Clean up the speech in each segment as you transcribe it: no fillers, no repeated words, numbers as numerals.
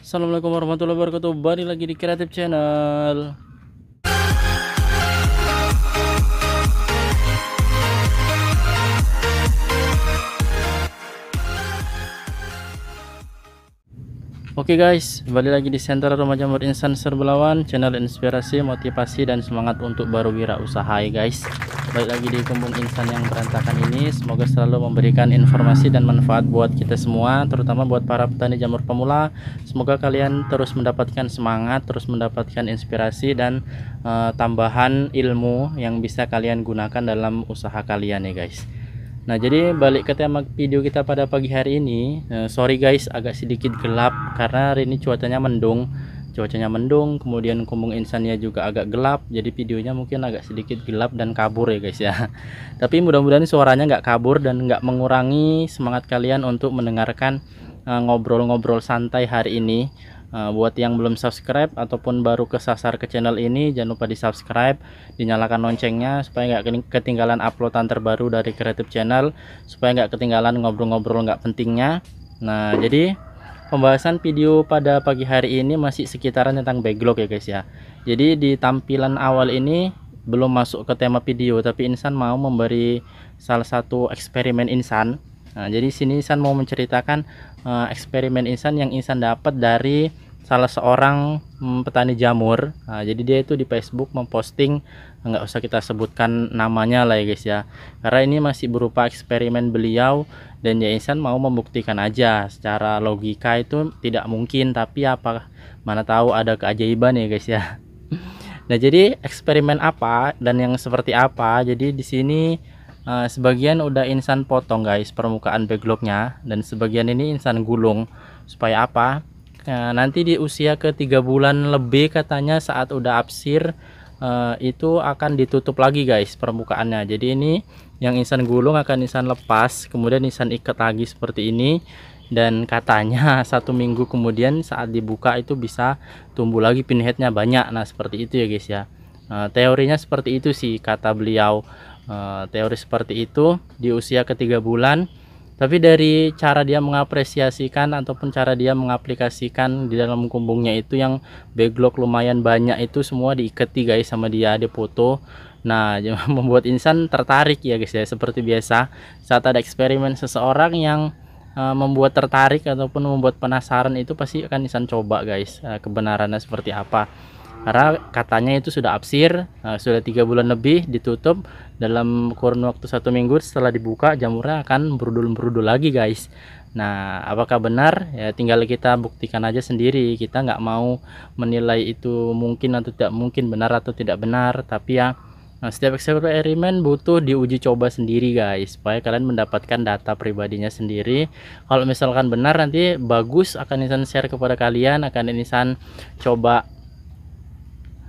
Assalamualaikum warahmatullahi wabarakatuh. Balik lagi di Kreatif Channel. Oke guys, balik lagi di Sentra Rumah Jamur Insan Serbelawan, channel inspirasi, motivasi, dan semangat untuk baru wirausaha ya guys. Balik lagi di Kumbung Insan yang berantakan ini. Semoga selalu memberikan informasi dan manfaat buat kita semua, terutama buat para petani jamur pemula. Semoga kalian terus mendapatkan semangat, terus mendapatkan inspirasi dan tambahan ilmu yang bisa kalian gunakan dalam usaha kalian ya guys. Nah, jadi balik ke tema video kita pada pagi hari ini. Sorry guys, agak sedikit gelap karena hari ini cuacanya mendung. Kemudian Kumbung Insannya juga agak gelap. Jadi videonya mungkin agak sedikit gelap dan kabur ya guys ya. Tapi mudah-mudahan suaranya nggak kabur dan nggak mengurangi semangat kalian untuk mendengarkan ngobrol-ngobrol santai hari ini. Buat yang belum subscribe ataupun baru kesasar ke channel ini, jangan lupa di subscribe, dinyalakan loncengnya supaya nggak ketinggalan uploadan terbaru dari Kreatif Channel, supaya nggak ketinggalan ngobrol-ngobrol nggak pentingnya. Nah, jadi pembahasan video pada pagi hari ini masih sekitaran tentang backlog ya guys ya. Jadi di tampilan awal ini belum masuk ke tema video, tapi Insan mau memberi salah satu eksperimen Insan. Nah, jadi sini Insan mau menceritakan eksperimen Insan yang Insan dapat dari salah seorang petani jamur. Nah, jadi dia itu di Facebook memposting, nggak usah kita sebutkan namanya lah ya guys ya, karena ini masih berupa eksperimen beliau dan ya Insan mau membuktikan aja. Secara logika itu tidak mungkin, tapi apa mana tahu ada keajaiban ya guys ya. Nah, jadi eksperimen apa dan yang seperti apa, jadi di sini sebagian udah Insan potong guys permukaan backlognya, dan sebagian ini Insan gulung. Supaya apa? Nah, nanti di usia ke 3 bulan lebih katanya saat udah absir itu akan ditutup lagi guys permukaannya. Jadi ini yang Insan gulung akan Insan lepas, kemudian Insan ikat lagi seperti ini, dan katanya 1 minggu kemudian saat dibuka itu bisa tumbuh lagi pinheadnya banyak. Nah, seperti itu ya guys ya. Teorinya seperti itu sih kata beliau. Teori seperti itu di usia ke 3 bulan. Tapi dari cara dia mengapresiasikan ataupun cara dia mengaplikasikan di dalam kumbungnya itu yang backlog lumayan banyak itu semua diiketi guys sama dia, ada foto. Nah, membuat Insan tertarik ya guys ya. Seperti biasa saat ada eksperimen seseorang yang membuat tertarik ataupun membuat penasaran, itu pasti akan Insan coba guys kebenarannya seperti apa. Karena katanya itu sudah absir, sudah 3 bulan lebih ditutup, dalam kurun waktu 1 minggu setelah dibuka jamurnya akan berudul-berudul lagi guys. Nah, apakah benar ya, tinggal kita buktikan aja sendiri. Kita nggak mau menilai itu mungkin atau tidak mungkin, benar atau tidak benar, tapi ya setiap eksperimen butuh diuji coba sendiri guys, supaya kalian mendapatkan data pribadinya sendiri. Kalau misalkan benar, nanti bagus akan Insan share kepada kalian, akan Insan coba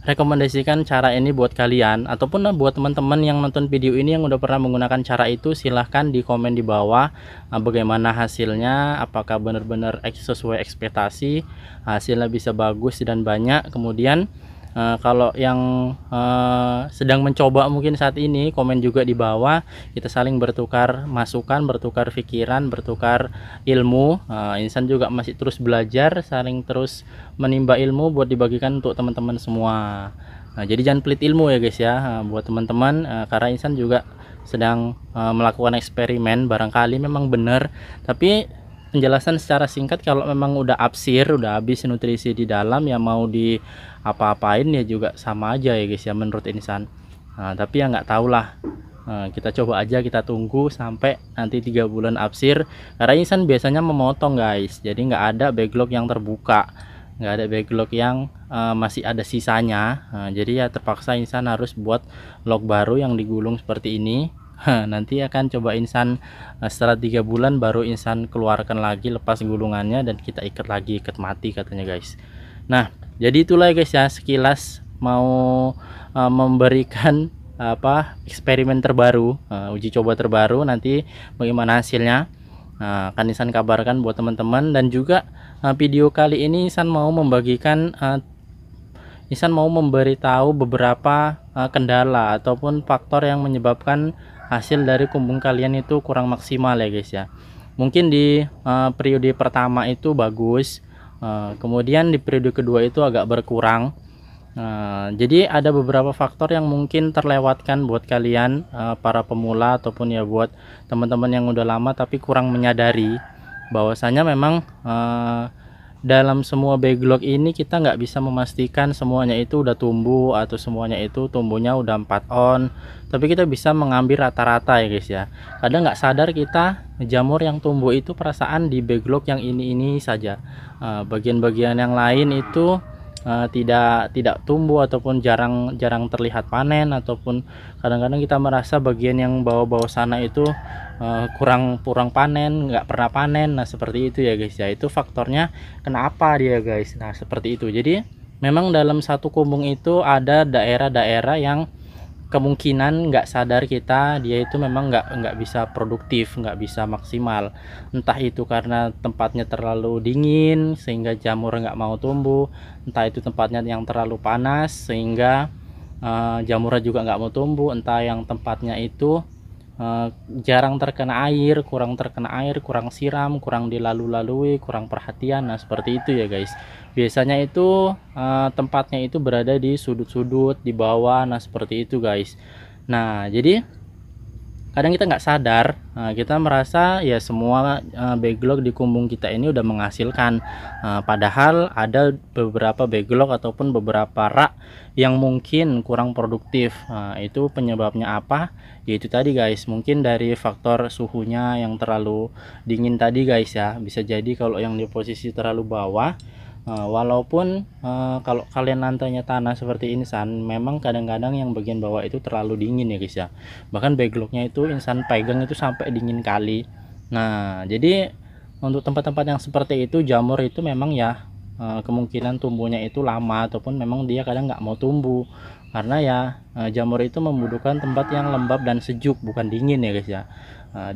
rekomendasikan cara ini buat kalian, ataupun buat teman-teman yang nonton video ini yang udah pernah menggunakan cara itu, silahkan di komen di bawah bagaimana hasilnya, apakah benar-benar sesuai ekspektasi, hasilnya bisa bagus dan banyak. Kemudian kalau yang sedang mencoba mungkin saat ini, komen juga di bawah, kita saling bertukar masukan, bertukar pikiran, bertukar ilmu. Insan juga masih terus belajar, saling terus menimba ilmu buat dibagikan untuk teman-teman semua. Nah, jadi jangan pelit ilmu ya guys ya, buat teman-teman, karena Insan juga sedang melakukan eksperimen, barangkali memang benar, tapi penjelasan secara singkat, kalau memang udah absir, udah habis nutrisi di dalam, ya mau di apa-apain ya juga sama aja ya guys ya menurut Insan. Nah, tapi ya nggak tahu lah, kita coba aja, kita tunggu sampai nanti 3 bulan absir, karena Insan biasanya memotong guys, jadi nggak ada backlog yang terbuka, nggak ada backlog yang masih ada sisanya. Jadi ya terpaksa Insan harus buat log baru yang digulung seperti ini. Nanti akan coba Insan setelah 3 bulan baru Insan keluarkan lagi, lepas gulungannya, dan kita ikat lagi, ikat mati katanya guys. Nah, jadi itulah guys ya, sekilas mau memberikan eksperimen terbaru, uji coba terbaru, nanti bagaimana hasilnya akan Insan kabarkan buat teman-teman. Dan juga video kali ini Insan mau membagikan, Insan mau memberitahu beberapa kendala ataupun faktor yang menyebabkan hasil dari kumbung kalian itu kurang maksimal ya guys ya. Mungkin di periode pertama itu bagus, Kemudian di periode kedua itu agak berkurang. Jadi ada beberapa faktor yang mungkin terlewatkan buat kalian, para pemula ataupun ya buat teman-teman yang udah lama tapi kurang menyadari bahwasanya memang dalam semua backlog ini kita nggak bisa memastikan semuanya itu udah tumbuh atau semuanya itu tumbuhnya udah 4 on, tapi kita bisa mengambil rata-rata ya guys ya. Kadang nggak sadar kita jamur yang tumbuh itu perasaan di backlog yang ini saja, bagian-bagian yang lain itu tidak tumbuh ataupun jarang terlihat panen, ataupun kadang-kadang kita merasa bagian yang bawah-bawah sana itu kurang panen, nggak pernah panen. Nah seperti itu ya guys ya, itu faktornya kenapa dia guys. Nah seperti itu. Jadi memang dalam satu kumbung itu ada daerah-daerah yang kemungkinan nggak sadar kita dia itu memang nggak bisa produktif, nggak bisa maksimal. Entah itu karena tempatnya terlalu dingin sehingga jamur nggak mau tumbuh, entah itu tempatnya yang terlalu panas sehingga jamurnya juga nggak mau tumbuh, entah yang tempatnya itu jarang terkena air, kurang siram, kurang dilalu-lalui, kurang perhatian. Nah seperti itu ya guys. Biasanya itu tempatnya itu berada di sudut-sudut di bawah. Nah seperti itu guys. Nah jadi kadang kita nggak sadar, kita merasa ya semua backlog di kumbung kita ini udah menghasilkan, padahal ada beberapa backlog ataupun beberapa rak yang mungkin kurang produktif. Itu penyebabnya apa? Yaitu tadi guys, mungkin dari faktor suhunya yang terlalu dingin tadi guys ya. Bisa jadi kalau yang di posisi terlalu bawah, walaupun kalau kalian lantainya tanah seperti insan, memang kadang-kadang yang bagian bawah itu terlalu dingin ya guys ya. Bahkan backlognya itu insan pegang itu sampai dingin kali. Nah jadi untuk tempat-tempat yang seperti itu jamur itu memang ya kemungkinan tumbuhnya itu lama, ataupun memang dia kadang nggak mau tumbuh karena ya jamur itu membutuhkan tempat yang lembab dan sejuk, bukan dingin ya guys ya.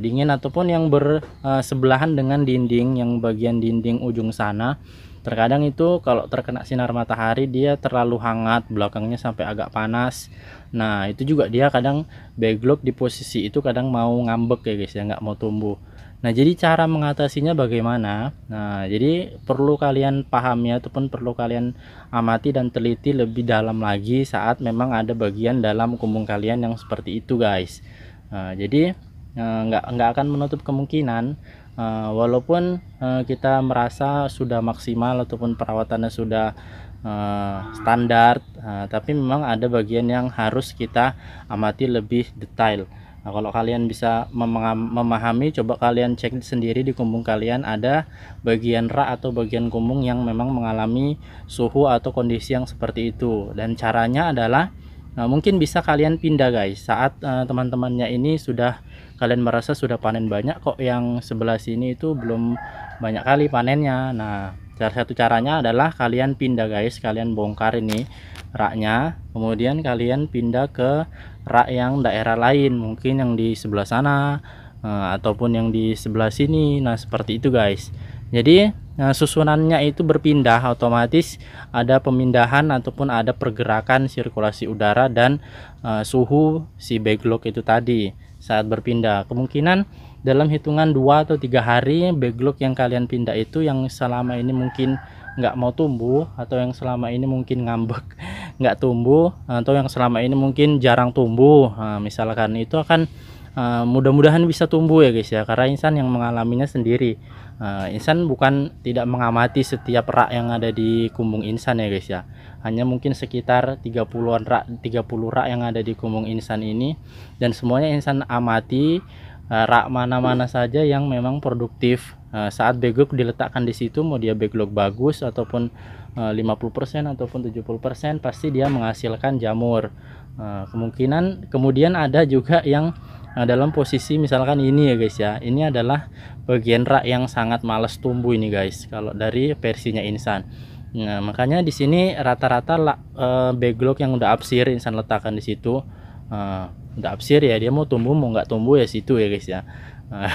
Dingin ataupun yang bersebelahan dengan dinding, yang bagian dinding ujung sana terkadang itu kalau terkena sinar matahari dia terlalu hangat, belakangnya sampai agak panas. Nah itu juga dia kadang backlog di posisi itu kadang mau ngambek ya guys ya, nggak mau tumbuh. Nah jadi cara mengatasinya bagaimana? Nah jadi perlu kalian pahami ataupun perlu kalian amati dan teliti lebih dalam lagi saat memang ada bagian dalam kumbung kalian yang seperti itu guys. Jadi nggak akan menutup kemungkinan walaupun kita merasa sudah maksimal ataupun perawatannya sudah standar, tapi memang ada bagian yang harus kita amati lebih detail. Nah, kalau kalian bisa memahami, coba kalian cek sendiri di kumbung kalian ada bagian rak atau bagian kumbung yang memang mengalami suhu atau kondisi yang seperti itu. Dan caranya adalah mungkin bisa kalian pindah guys saat teman-temannya ini sudah kalian merasa sudah panen banyak, kok yang sebelah sini itu belum banyak kali panennya. Nah salah satu caranya adalah kalian pindah guys, kalian bongkar ini raknya, kemudian kalian pindah ke rak yang daerah lain, mungkin yang di sebelah sana ataupun yang di sebelah sini. Nah seperti itu guys. Jadi susunannya itu berpindah, otomatis ada pemindahan ataupun ada pergerakan sirkulasi udara dan suhu si backlog itu tadi saat berpindah. Kemungkinan dalam hitungan 2 atau 3 hari backlog yang kalian pindah itu yang selama ini mungkin nggak mau tumbuh, atau yang selama ini mungkin ngambek nggak tumbuh, atau yang selama ini mungkin jarang tumbuh, misalkan itu akan mudah-mudahan bisa tumbuh ya guys ya, karena insan yang mengalaminya sendiri. Insan bukan tidak mengamati setiap rak yang ada di kumbung insan ya guys ya, hanya mungkin sekitar 30-an rak, 30 rak yang ada di kumbung insan ini, dan semuanya insan amati rak mana-mana saja yang memang produktif. Saat backlog diletakkan di situ, mau dia backlog bagus ataupun 50% ataupun 70%, pasti dia menghasilkan jamur. Kemungkinan kemudian ada juga yang dalam posisi misalkan ini ya guys ya, ini adalah bagian rak yang sangat males tumbuh ini guys kalau dari versinya insan. Nah makanya di sini rata-rata backlog yang udah absir insan letakkan di situ, udah absir ya, dia mau tumbuh mau nggak tumbuh ya situ ya guys ya.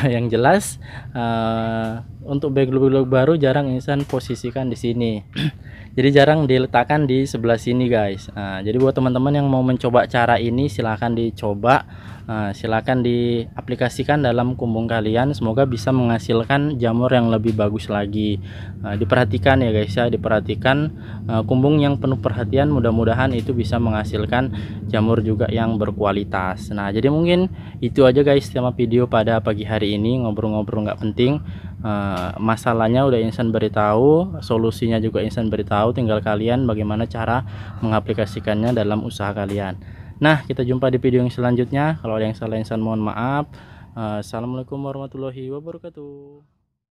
Yang jelas untuk bag-bag baru jarang insan posisikan di sini. Jadi jarang diletakkan di sebelah sini guys. Nah, jadi buat teman-teman yang mau mencoba cara ini silahkan dicoba. Silahkan diaplikasikan dalam kumbung kalian, semoga bisa menghasilkan jamur yang lebih bagus lagi. Diperhatikan ya guys ya, diperhatikan kumbung yang penuh perhatian, mudah-mudahan itu bisa menghasilkan jamur juga yang berkualitas. Nah jadi mungkin itu aja guys tema video pada pagi hari ini, ngobrol-ngobrol nggak penting. Masalahnya udah insan beritahu, solusinya juga insan beritahu, tinggal kalian bagaimana cara mengaplikasikannya dalam usaha kalian. Nah, kita jumpa di video yang selanjutnya. Kalau ada yang salah insan mohon maaf. Assalamualaikum warahmatullahi wabarakatuh.